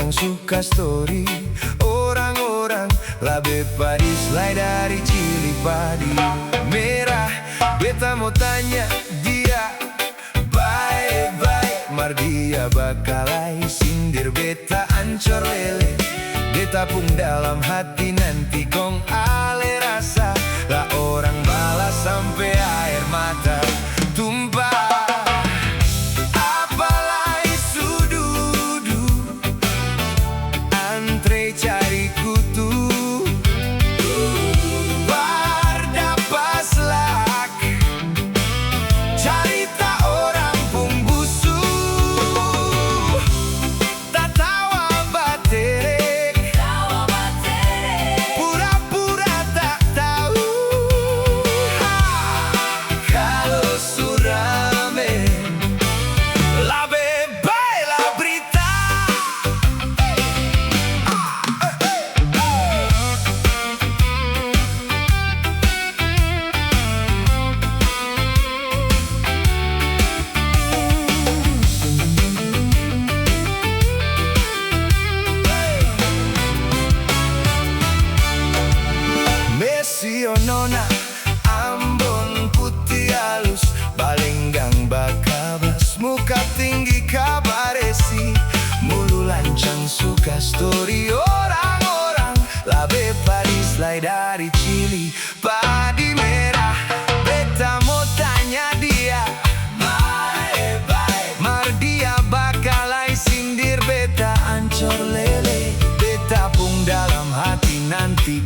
yang suka story orang-orang labe Paris lai dari Cili Padi Merah. Beta mau tanya dia baik-baik, Mardia bakalai sindir beta ancor lele. Beta pun dalam hati nanti kong ale rasa, lah orang balas sampai air mata tumpah. Apalagi sududu antre cari kutu bar dapat selak cerita orang pun busuk tak tawa baterek pura-pura tak tahu. Kalau surame la beba la berita. Mesio nona Ambon putih halus balenggang bakabas muka tinggi kabaresi mulu lancang suka story orang-orang labe Paris lai dari Cili Padi Merah. Beta mau tanya dia baik-baik, Mardia bakalai sindir beta ancor lele. Beta pun dalam hati nanti